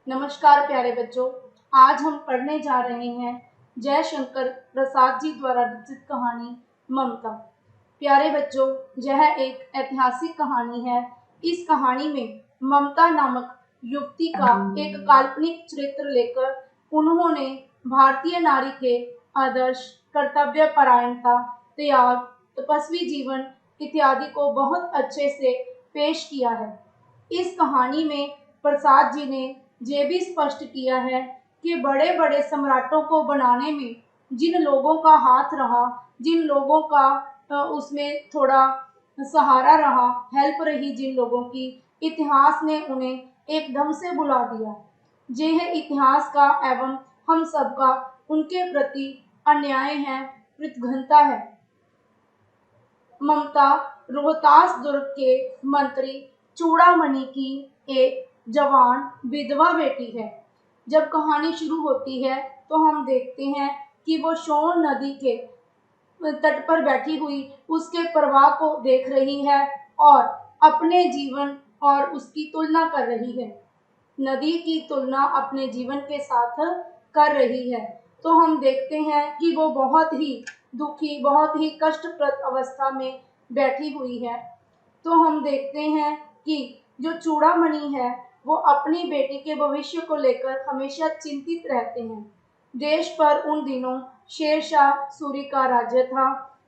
नमस्कार प्यारे बच्चों। आज हम पढ़ने जा रहे हैं जयशंकर प्रसाद जी द्वारा रचित कहानी ममता। प्यारे बच्चों, यह एक ऐतिहासिक कहानी है। इस कहानी में ममता नामक युवती का एक काल्पनिक चरित्र लेकर उन्होंने भारतीय नारी के आदर्श, कर्तव्य परायणता, त्याग, तपस्वी जीवन इत्यादि को बहुत अच्छे से पेश किया है। इस कहानी में प्रसाद जी ने ये भी स्पष्ट किया है कि बड़े बड़े सम्राटों को बनाने में जिन लोगों का हाथ रहा, जिन लोगों का उसमें थोड़ा सहारा रहा, हेल्प रही जिन लोगों की, इतिहास ने उन्हें एकदम से बुला दिया। ये है इतिहास का एवं हम सबका उनके प्रति अन्याय है, कृतघ्नता है। ममता रोहतास दुर्ग के मंत्री चूड़ामणि की एक जवान विधवा बेटी है। जब कहानी शुरू होती है तो हम देखते हैं कि वो सोन नदी के तट पर बैठी हुई उसके प्रवाह को देख रही है और अपने जीवन और उसकी तुलना कर रही है। नदी की तुलना अपने जीवन के साथ कर रही है। तो हम देखते हैं कि वो बहुत ही दुखी, बहुत ही कष्टप्रद अवस्था में बैठी हुई है। तो हम देखते हैं कि जो चूड़ामणि है वो अपनी बेटी के भविष्य को लेकर हमेशा चिंतित रहते हैं। देश पर उन दिनों शेरशाह सूरी का राज्य था।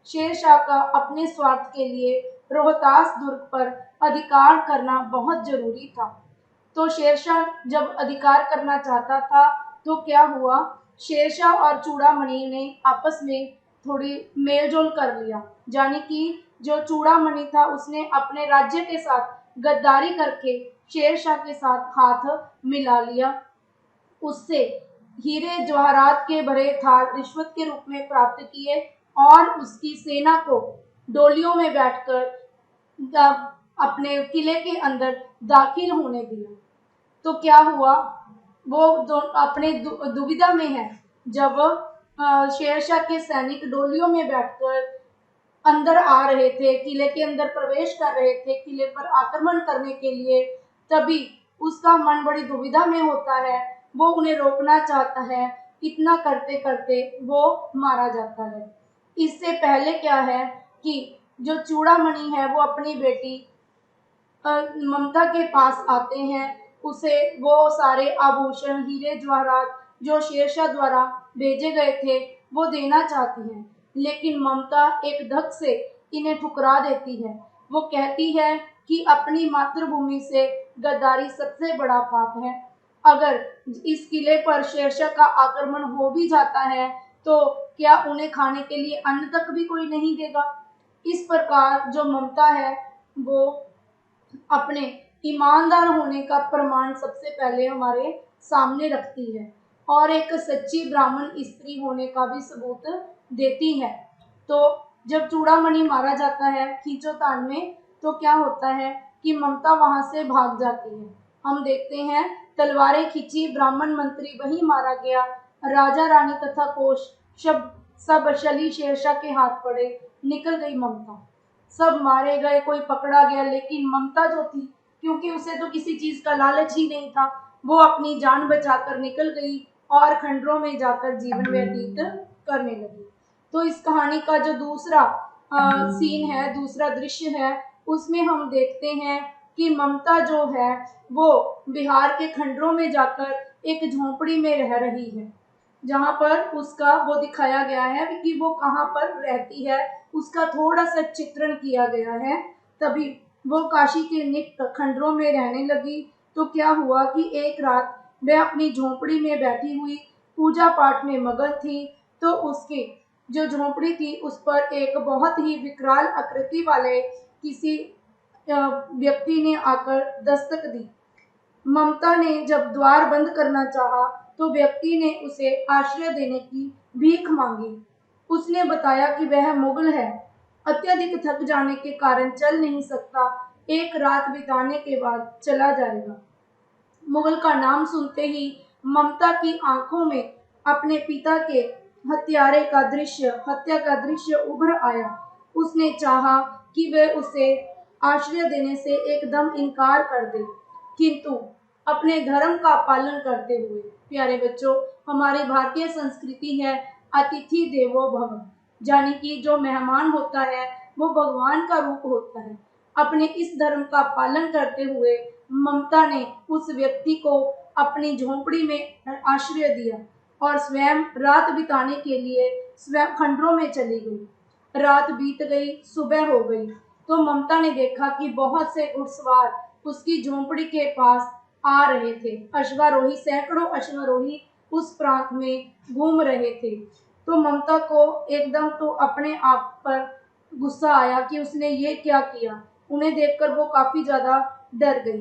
शेरशाह का अपने स्वार्थ के लिए रोहतास दुर्ग पर अधिकार करना बहुत जरूरी था। तो शेरशाह जब अधिकार करना चाहता था तो क्या हुआ, शेरशाह और चूड़ामणि ने आपस में थोड़ी मेलजोल कर लिया। यानी कि जो चूड़ामणि था उसने अपने राज्य के साथ गद्दारी करके शेरशाह के साथ हाथ मिला लिया। उससे हीरे जवाहरात के भरे थाल रिश्वत के रूप में प्राप्त किए और उसकी सेना को डोलियों में बैठकर अपने किले के अंदर दाखिल होने दिया। तो क्या हुआ, वो अपने दुविधा में है। जब शेरशाह के सैनिक डोलियों में बैठकर अंदर आ रहे थे, किले के अंदर प्रवेश कर रहे थे, किले पर आक्रमण करने के लिए, तभी उसका मन बड़ी दुविधा में होता है। वो उन्हें रोकना चाहता है, इतना करते करते वो मारा जाता है। इससे पहले क्या है कि जो चूड़ामणि है वो अपनी बेटी ममता के पास आते हैं। उसे वो सारे आभूषण, हीरे जवाहरात जो शेरशाह द्वारा भेजे गए थे वो देना चाहती हैं, लेकिन ममता एक धक से इन्हें ठुकरा देती है। वो कहती है कि अपनी मातृभूमि से गद्दारी सबसे बड़ा पाप है। अगर इस किले पर शेरशाह का आक्रमण हो भी जाता है तो क्या उन्हें खाने के लिए अन्न तक भी कोई नहीं देगा। इस प्रकार जो ममता है वो अपने ईमानदार होने का प्रमाण सबसे पहले हमारे सामने रखती है और एक सच्ची ब्राह्मण स्त्री होने का भी सबूत देती है। तो जब चूड़ामणि मारा जाता है खींचोतान में, तो क्या होता है कि ममता वहां से भाग जाती है। हम देखते हैं तलवारें खींची, ब्राह्मण मंत्री वहीं मारा गया, राजा रानी तथा कोष सब शली शेरशाह के हाथ पड़े, निकल गई ममता। सब मारे गए, कोई पकड़ा गया, लेकिन ममता जो थी, क्योंकि उसे तो किसी चीज का लालच ही नहीं था, वो अपनी जान बचाकर निकल गई और खंडरों में जाकर जीवन व्यतीत करने लगी। तो इस कहानी का जो दूसरा सीन है, दूसरा दृश्य है, उसमें हम देखते हैं कि ममता जो है वो बिहार के खंडरों में जाकर एक झोंपड़ी में रह रही है, जहाँ पर उसका वो दिखाया गया है कि वो कहाँ पर रहती है, उसका थोड़ा सा चित्रण किया गया है। तभी वो काशी के निकट खंडरों में रहने लगी। तो क्या हुआ कि एक रात वह अपनी झोंपड़ी में बैठी हुई पूजा पाठ में मगन थी, तो उसकी जो झोंपड़ी थी उस पर एक बहुत ही विकराल आकृति वाले किसी व्यक्ति ने आकर दस्तक दी। ममता ने जब द्वार बंद करना चाहा तो व्यक्ति ने उसे आश्रय देने की भीख मांगी। उसने बताया कि वह मुगल है, अत्यधिक थक जाने के कारण चल नहीं सकता, एक रात बिताने के बाद चला जाएगा। मुगल का नाम सुनते ही ममता की आंखों में अपने पिता के हत्या का दृश्य उभर आया। उसने चाहा कि वह उसे आश्रय देने से एकदम इनकार कर दे, किंतु अपने धर्म का पालन करते हुए। प्यारे बच्चों, हमारी भारतीय संस्कृति है अतिथि देवो भव, यानी कि जो मेहमान होता है वो भगवान का रूप होता है। अपने इस धर्म का पालन करते हुए ममता ने उस व्यक्ति को अपनी झोंपड़ी में आश्रय दिया और स्वयं रात बिताने के लिए स्वयं खंडरों में चली गई। रात बीत गई, सुबह हो गई, तो ममता ने देखा कि बहुत से घुड़सवार उसकी झोंपड़ी के पास आ रहे थे। अश्वारोही, सैकड़ों अश्वारोही उस प्रांत में घूम रहे थे। तो ममता को एकदम तो अपने आप पर गुस्सा आया कि उसने ये क्या किया। उन्हें देखकर वो काफी ज्यादा डर गई।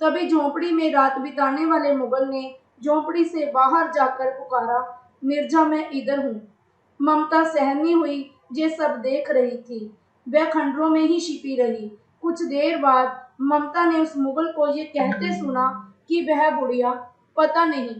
तभी झोंपड़ी में रात बिताने वाले मुगल ने झोंपड़ी से बाहर जाकर पुकारा, मिर्जा मैं इधर हूँ। ममता सहमी हुई, ये सब देख रही थी। वह खंडरों में ही छिपी रही। कुछ देर बाद ममता ने उस मुगल को ये कहते सुना कि वह बुढ़िया पता नहीं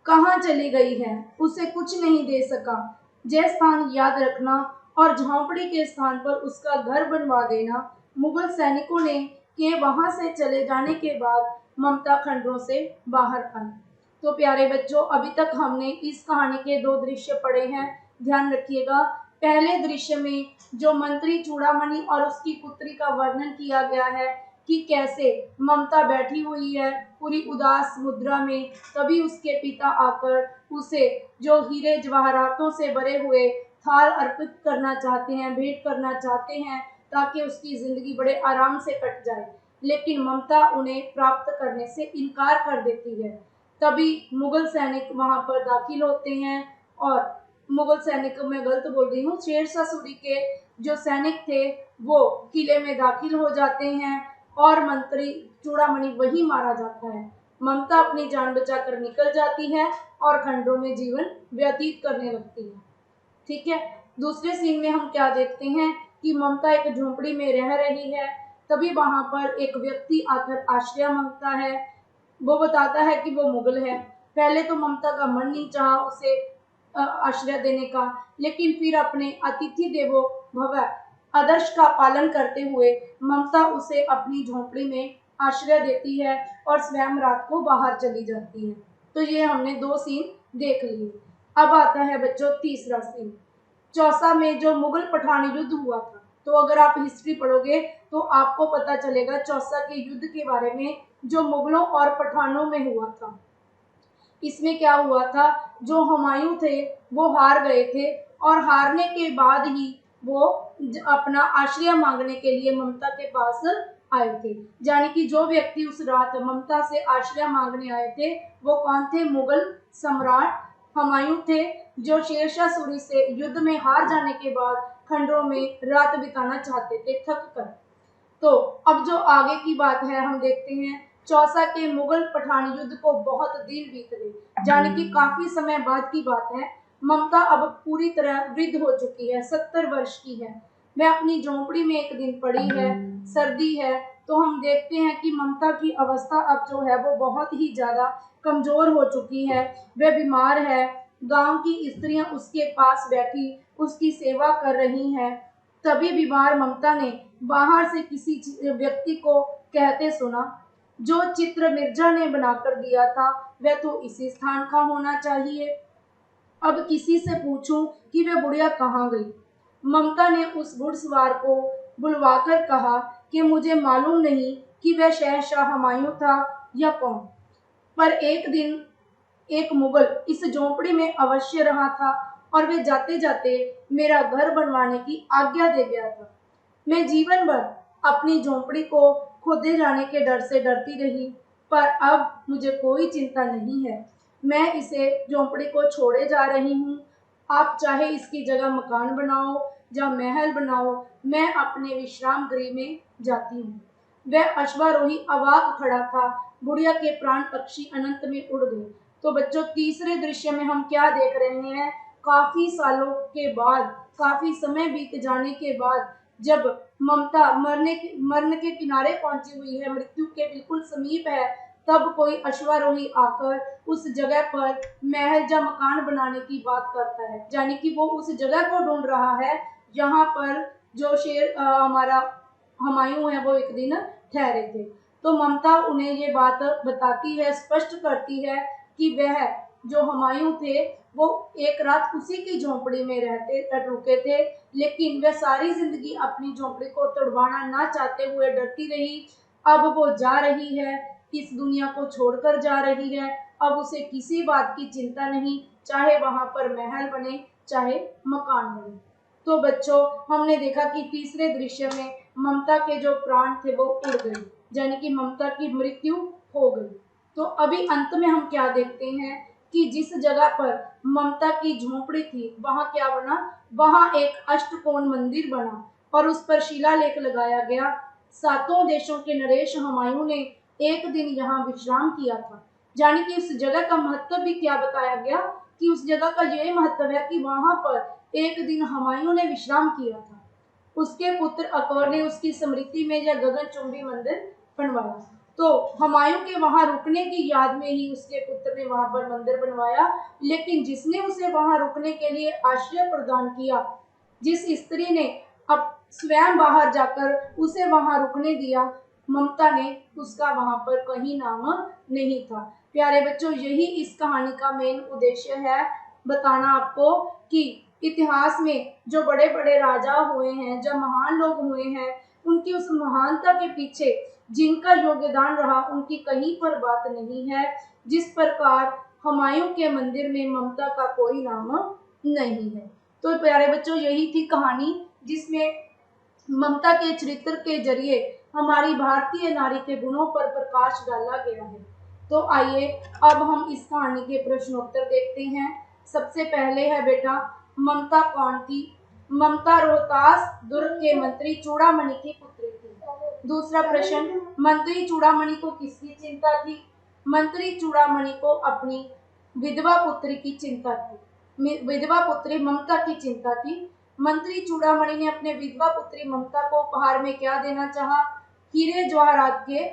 कहाँ चली गई है, उसे कुछ नहीं दे सका। यह स्थान याद रखना और झोंपड़ी के स्थान पर उसका घर बनवा देना। मुगल सैनिकों ने के वहां से चले जाने के बाद ममता खंडरों से बाहर आई। तो प्यारे बच्चों, अभी तक हमने इस कहानी के दो दृश्य पढ़े हैं, ध्यान रखिएगा। पहले दृश्य में जो मंत्री चूड़ामणि और उसकी पुत्री का वर्णन किया गया है कि कैसे ममता बैठी हुई है पूरी उदास मुद्रा में, तभी उसके पिता आकर उसे जो हीरे जवाहरातों से भरे हुए थाल अर्पित करना चाहते हैं, भेंट करना चाहते हैं, ताकि उसकी जिंदगी बड़े आराम से कट जाए, लेकिन ममता उन्हें प्राप्त करने से इनकार कर देती है। तभी मुगल सैनिक वहां पर दाखिल होते हैं और मुगल सैनिक, मैं गलत बोल रही हूँ, शेरशाह सूरी के जो सैनिक थे वो किले में दाखिल हो जाते हैं और मंत्री चूड़ामणि वही मारा जाता है। ममता अपनी जान बचाकर निकल जाती है और खंडरों में जीवन व्यतीत करने लगती है। ठीक है। दूसरे सीन में हम क्या देखते हैं कि ममता एक झोंपड़ी में रह रही है। तभी वहां पर एक व्यक्ति आकर आश्रय मांगता है। वो बताता है कि वो मुगल है। पहले तो ममता का मन नहीं चाहा उसे आश्रय देने का, लेकिन फिर अपने अतिथि देवो भव आदर्श का पालन करते हुए ममता उसे अपनी झोंपड़ी में आश्रय देती है और स्वयं रात को बाहर चली जाती है। तो ये हमने दो सीन देख लिए। अब आता है बच्चों तीसरा सीन। चौसा में जो मुगल पठान युद्ध हुआ था, तो अगर आप हिस्ट्री पढ़ोगे तो आपको पता चलेगा चौसा के युद्ध के बारे में, जो मुगलों और पठानों में हुआ था। इसमें क्या हुआ था, जो हुमायूं थे वो हार गए थे और हारने के बाद ही वो अपना आश्रय मांगने के लिए ममता के पास आए थे। यानी कि जो व्यक्ति उस रात ममता से आश्रय मांगने आए थे वो कौन थे, मुगल सम्राट हुमायूं थे, जो शेरशाह सूरी से युद्ध में हार जाने के बाद खंडरों में रात बिताना चाहते थे थक कर। तो अब जो आगे की बात है हम देखते हैं। चौसा के मुगल पठान युद्ध को बहुत दिन बीत गए, यानी कि काफी समय बाद की बात है। ममता अब पूरी तरह वृद्ध हो चुकी है, 70 वर्ष की है। वह अपनी झोंपड़ी में एक दिन पड़ी है, सर्दी है, तो हम देखते हैं कि ममता की अवस्था अब जो है वो बहुत ही ज्यादा कमजोर हो चुकी है। वह बीमार है। गांव की स्त्रियां उसके पास बैठी उसकी सेवा कर रही हैं। तभी बीमार ममता ने बाहर से किसी व्यक्ति को कहते सुना, जो चित्र मिर्जा ने बनाकर दिया था वह तो इसी स्थान का होना चाहिए। अब किसी से पूछूं कि वह बुढ़िया कहाँ गई। ममता ने उस घुड़सवार को बुलवाकर कहा कि मुझे मालूम नहीं कि वह शहंशाह हुमायूं था या कौन, पर एक दिन एक मुगल इस झोंपड़ी में अवश्य रहा था और वे जाते जाते मेरा घर बनवाने की आज्ञा दे गया था। मैं जीवन भर अपनी झोंपड़ी को खोदे जाने के डर से डरती रही, पर अब मुझे कोई चिंता नहीं है। मैं इसे झोंपड़ी को छोड़े जा रही हूँ। आप चाहे इसकी जगह मकान बनाओ या महल बनाओ, मैं अपने विश्राम गृह में जाती हूँ। वह अश्वारोही अवाक खड़ा था। बुढ़िया के प्राण पक्षी अनंत में उड़ गए। तो बच्चों तीसरे दृश्य में हम क्या देख रहे हैं, काफी सालों के बाद, काफी समय बीत जाने के बाद जब ममता मरण के किनारे पहुंची हुई है, मृत्यु के बिल्कुल समीप है, तब कोई अश्वारोही आकर उस जगह पर महल या मकान बनाने की बात करता है। यानी कि वो उस जगह को ढूंढ रहा है जहां पर जो शेर हमारा हुमायूं है वो एक दिन ठहरे थे। तो ममता उन्हें ये बात बताती है, स्पष्ट करती है कि वह जो हुमायूं थे वो एक रात उसी की झोंपड़ी में रुके थे, लेकिन वह सारी जिंदगी अपनी झोंपड़ी को तोड़वाना ना चाहते हुए डरती रही। अब वो जा रही है, इस दुनिया को छोड़कर जा रही है। अब उसे किसी बात की चिंता नहीं, चाहे वहां पर महल बने चाहे मकान बने। तो बच्चों, हमने देखा कि तीसरे दृश्य में ममता के जो प्राण थे वो उड़ गए, यानी कि ममता की मृत्यु हो गई। तो अभी अंत में हम क्या देखते हैं कि जिस जगह पर ममता की झोंपड़ी थी वहां क्या बना, वहां एक अष्टकोण मंदिर बना और उस पर शिलालेख लगाया गया। सातों देशों के नरेश हुमायूं ने एक दिन यहाँ विश्राम किया था। यानी कि उस जगह का महत्व भी क्या बताया गया कि उस जगह का यह महत्व है कि वहां पर एक दिन हुमायूं ने विश्राम किया था। उसके पुत्र अकबर ने उसकी स्मृति में यह गगनचुंबी मंदिर बनवाया। तो हुमायूं के वहां रुकने की याद में ही उसके पुत्र ने वहां पर मंदिर बनवाया, लेकिन जिसने उसे वहां रुकने के लिए आश्रय प्रदान किया, जिस स्त्री ने अब स्वयं बाहर जाकर उसे वहां रुकने दिया, ममता ने, उसका वहां पर कहीं नाम नहीं था। प्यारे बच्चों, यही इस कहानी का मेन उद्देश्य है, बताना आपको कि इतिहास में जो बड़े बड़े राजा हुए हैं, जो महान लोग हुए हैं, उनकी उस महानता के पीछे जिनका योगदान रहा उनकी कहीं पर बात नहीं है। जिस प्रकार हुमायूं के मंदिर में ममता का कोई नाम नहीं है। तो प्यारे बच्चों, यही थी कहानी जिसमें ममता के चरित्र के जरिए हमारी भारतीय नारी के गुणों पर प्रकाश डाला गया है। तो आइए अब हम इस कहानी के प्रश्नोत्तर देखते हैं। सबसे पहले है बेटा, ममता कौन थी? ममता रोहतास दुर्ग के मंत्री चूड़ामणि की पुत्री थी। दूसरा प्रश्न, मंत्री चूड़ामणि को किसकी चिंता थी? मंत्री चूड़ामणि को अपनी विधवा पुत्री की चिंता थी। विधवा पुत्री ममता की चिंता थी। मंत्री चूड़ामणि ने अपने विधवा पुत्री ममता को उपहार में क्या देना चाहा? हीरे जवाहरात के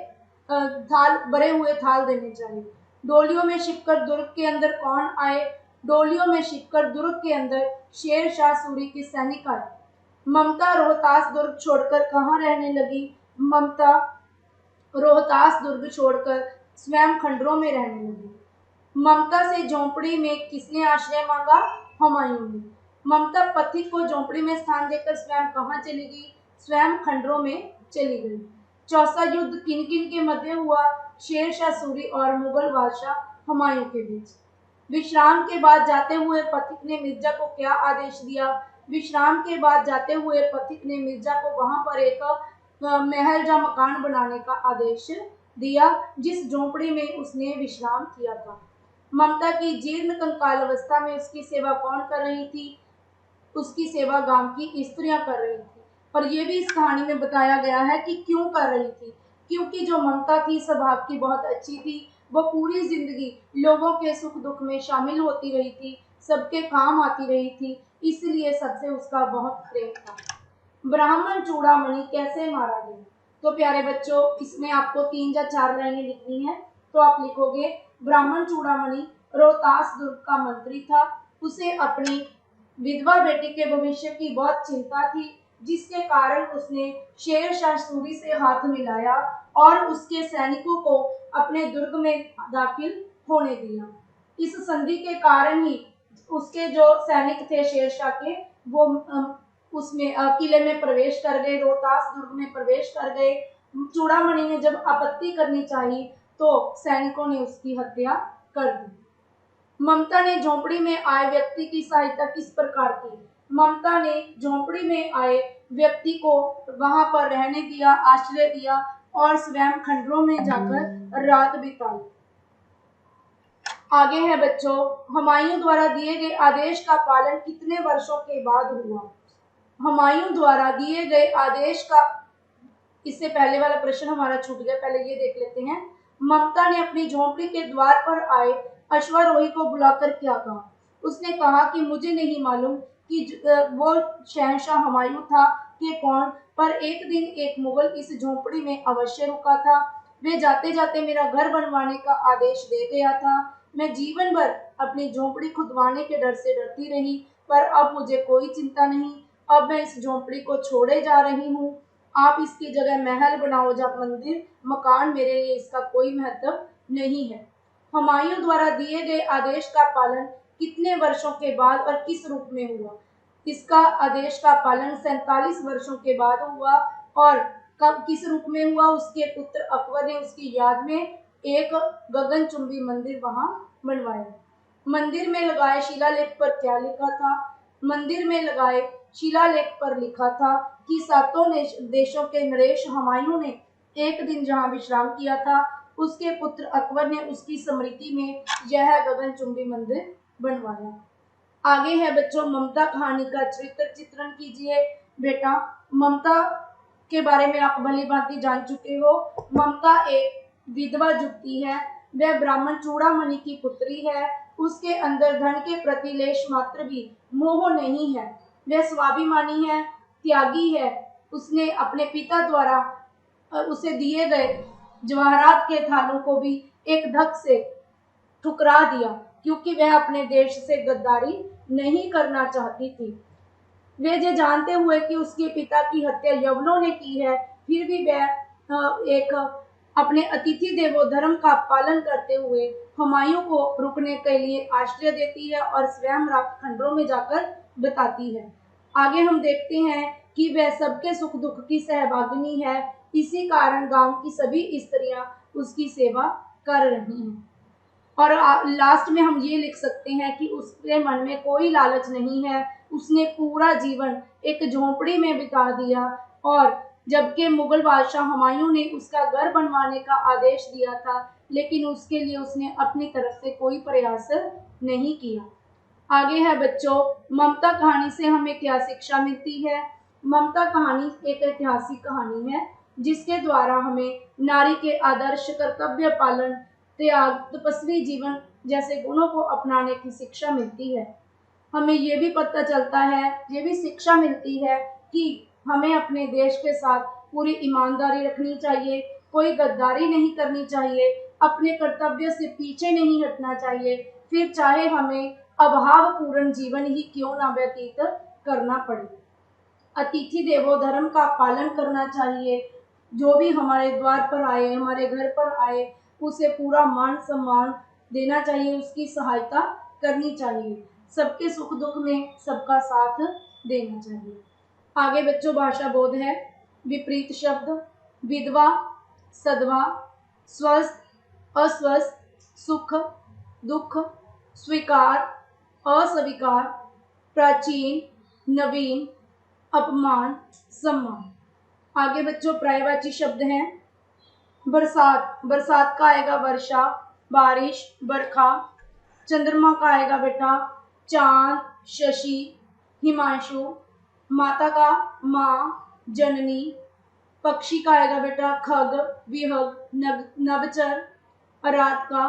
थाल, भरे हुए थाल देने चाहिए। डोलियों में छिपकर दुर्ग के अंदर कौन आए? डोलियों में छिपकर दुर्ग के अंदर शेर शाह सूरी के सैनिक आए। ममता रोहतास दुर्ग छोड़कर कहाँ रहने लगी? ममता रोहतास दुर्ग छोड़कर स्वयं खंडरों में रहने लगी। ममता से झोंपड़ी में किसने आश्रय मांगा? हुमायूं ने। ममता पथिक को झोंपड़ी में स्थान देकर स्वयं कहाँ चली गई? स्वयं खंडरों में चली गई। चौथा युद्ध किन किन के मध्य हुआ? शेर शाह सूरी और मुगल बादशाह हुमायूं के बीच। विश्राम के बाद जाते हुए पथिक ने मिर्जा को क्या आदेश दिया? विश्राम के बाद जाते हुए पथिक ने मिर्जा को वहां पर एक महल या मकान बनाने का आदेश दिया, जिस झोंपड़ी में उसने विश्राम किया था। ममता की जीर्ण कंकाल अवस्था में उसकी सेवा कौन कर रही थी? उसकी सेवा गांव की स्त्रियां कर रही थी। और ये भी इस कहानी में बताया गया है कि क्यों कर रही थी। क्योंकि जो ममता थी स्वभाव की बहुत अच्छी थी। वो पूरी जिंदगी लोगों के सुख दुख में शामिल होती रही थी, सबके काम आती रही थी, इसलिए सबसे उसका बहुत प्रेम था। ब्राह्मण चूड़ामणि कैसे मारा गया? तो प्यारे बच्चों, इसमें आपको 3 या 4 लाइनें लिखनी है। तो आप लिखोगे, ब्राह्मण चूड़ामणि रोहतास दुर्ग का मंत्री था। उसे अपनी विधवा बेटी के भविष्य की बहुत चिंता थी, जिसके कारण उसने शेर शाह सूरी से हाथ मिलाया और उसके सैनिकों को अपने दुर्ग में दाखिल होने दिया। इस संधि के कारण ही उसके जो सैनिक थे शेरशाह के, वो उसमें किले में प्रवेश कर गए, रोहतास दुर्ग में प्रवेश कर गए। चूड़ामणि ने जब आपत्ति करनी चाहिए तो सैनिकों ने उसकी हत्या कर दी। ममता ने झोंपड़ी में आए व्यक्ति की सहायता किस प्रकार की? ममता ने झोंपड़ी में आए व्यक्ति को वहां पर रहने दिया, आश्रय दिया और स्वयं खंडरों में जाकर रात बिताई। आगे है बच्चों, हुमायूं द्वारा दिए गए आदेश का पालन कितने वर्षों के बाद हुआ? हुमायूं द्वारा दिए गए आदेश का, इससे पहले वाला प्रश्न हमारा छूट गया, पहले ये देख लेते हैं। ममता ने अपनी झोंपड़ी के द्वार पर आए अश्वारोही को बुलाकर क्या कहा? उसने कहा कि मुझे नहीं मालूम कि वो शहंशाह हुमायूं था कि कौन, पर एक दिन एक मुगल इस झोंपड़ी में अवश्य रुका था। वे जाते जाते मेरा घर बनवाने का आदेश दे गया था। मैं जीवन भर अपनी झोंपड़ी खुदवाने के डर से डरती रही, पर अब मुझे कोई चिंता नहीं। अब मैं इस झोंपड़ी को छोड़े जा रही हूँ। आप इसकी जगह महल बनाओ या मंदिर मकान, मेरे लिए इसका कोई महत्व नहीं है। हुमायूं द्वारा दिए गए आदेश का पालन कितने वर्षों के बाद और किस रूप में हुआ? इसका आदेश का पालन 47 वर्षों के बाद हुआ। और कब किस रूप में हुआ? उसके पुत्र अकबर ने उसकी याद में एक गगनचुंबी मंदिर वहां बनवाया। मंदिर में लगाए शिलालेख पर क्या लिखा था? मंदिर में लगाए शिलालेख पर लिखा था कि सातों देशों के नरेश हुमायूं ने एक दिन जहां विश्राम किया था, उसके पुत्र अकबर ने उसकी स्मृति में यह गगनचुंबी मंदिर बनवाया। आगे है बच्चों ममता कहानी का चरित्र चित्रण कीजिए। बेटा, ममता के बारे में आप भली भांति जान चुके हो। ममता एक विधवा युवती है। वह ब्राह्मण चूड़ामणि की पुत्री है। उसके अंदर धन के प्रति लेश मात्र भी मोह नहीं है। वह स्वाभिमानी है, त्यागी है। उसने अपने पिता द्वारा उसे दिए गए जवाहरात के थालों को भी एक धक से ठुकरा दिया, क्योंकि वह अपने देश से गद्दारी नहीं करना चाहती थी। वे ये जानते हुए कि उसके पिता की हत्या यवनों ने की है, फिर भी वह एक अपने अतिथि देवो धर्म का पालन करते हुए हुमायूं को रुकने के लिए आश्रय देती है और स्वयं रात खंडरों में जाकर बताती है। आगे हम देखते हैं कि वह सबके सुख दुख की सहभागिनी है। इसी कारण गांव की सभी स्त्रियां उसकी सेवा कर रही हैं। और लास्ट में हम ये लिख सकते हैं कि उसके मन में कोई लालच नहीं है। उसने पूरा जीवन एक झोंपड़ी में बिता दिया। और जबकि मुगल बादशाह हुमायूं ने उसका घर बनवाने का आदेश दिया था, लेकिन उसके लिए उसने अपनी तरफ से कोई प्रयास नहीं किया। आगे है बच्चों ममता कहानी से हमें क्या शिक्षा मिलती है? ममता कहानी एक ऐतिहासिक कहानी है जिसके द्वारा हमें नारी के आदर्श, कर्तव्य पालन, त्याग, तपस्वी जीवन जैसे गुणों को अपनाने की शिक्षा मिलती है। हमें ये भी पता चलता है, ये भी शिक्षा मिलती है कि हमें अपने देश के साथ पूरी ईमानदारी रखनी चाहिए, कोई गद्दारी नहीं करनी चाहिए, अपने कर्तव्य से पीछे नहीं हटना चाहिए, फिर चाहे हमें अभावपूर्ण जीवन ही क्यों ना व्यतीत करना पड़े। अतिथि देवो धर्म का पालन करना चाहिए। जो भी हमारे द्वार पर आए, हमारे घर पर आए, उसे पूरा मान सम्मान देना चाहिए, उसकी सहायता करनी चाहिए, सबके सुख दुख में सबका साथ देना चाहिए। आगे बच्चों भाषा बोध है। विपरीत शब्द विधवा, सधवा, स्वस्थ, अस्वस्थ, सुख, दुख, स्वीकार, अस्वीकार, प्राचीन, नवीन, अपमान, सम्मान। आगे बच्चों पर्यायवाची शब्द हैं। बरसात, बरसात का आएगा वर्षा, बारिश, बरखा। चंद्रमा का आएगा बेटा चांद, शशि, हिमांशु। माता का माँ, जननी। पक्षी का आएगा बेटा खग, विहग, नभचर। रात का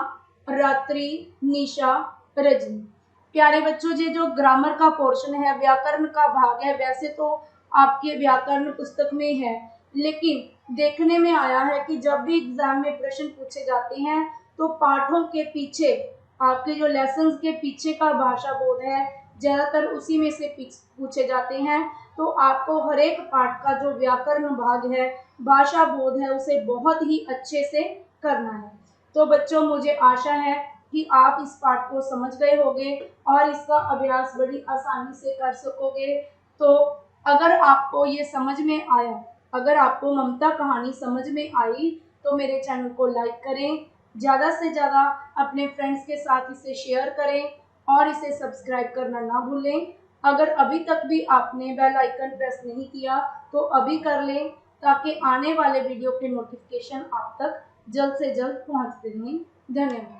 रात्रि, निशा, रजनी। प्यारे बच्चों, ये जो ग्रामर का पोर्शन है, व्याकरण का भाग है, वैसे तो आपके व्याकरण पुस्तक में है, लेकिन देखने में आया है कि जब भी एग्जाम में प्रश्न पूछे जाते हैं तो पाठों के पीछे, आपके जो लेसन्स के पीछे का भाषा बोध है, ज़्यादातर उसी में से पूछे जाते हैं। तो आपको हर एक पाठ का जो व्याकरण भाग है, भाषा बोध है, उसे बहुत ही अच्छे से करना है। तो बच्चों, मुझे आशा है कि आप इस पाठ को समझ गए होंगे और इसका अभ्यास बड़ी आसानी से कर सकोगे। तो अगर आपको ये समझ में आया, अगर आपको ममता कहानी समझ में आई, तो मेरे चैनल को लाइक करें, ज़्यादा से ज़्यादा अपने फ्रेंड्स के साथ इसे शेयर करें और इसे सब्सक्राइब करना ना भूलें। अगर अभी तक भी आपने बेल आइकन प्रेस नहीं किया तो अभी कर लें, ताकि आने वाले वीडियो के नोटिफिकेशन आप तक जल्द से जल्द पहुंचते रहें। धन्यवाद।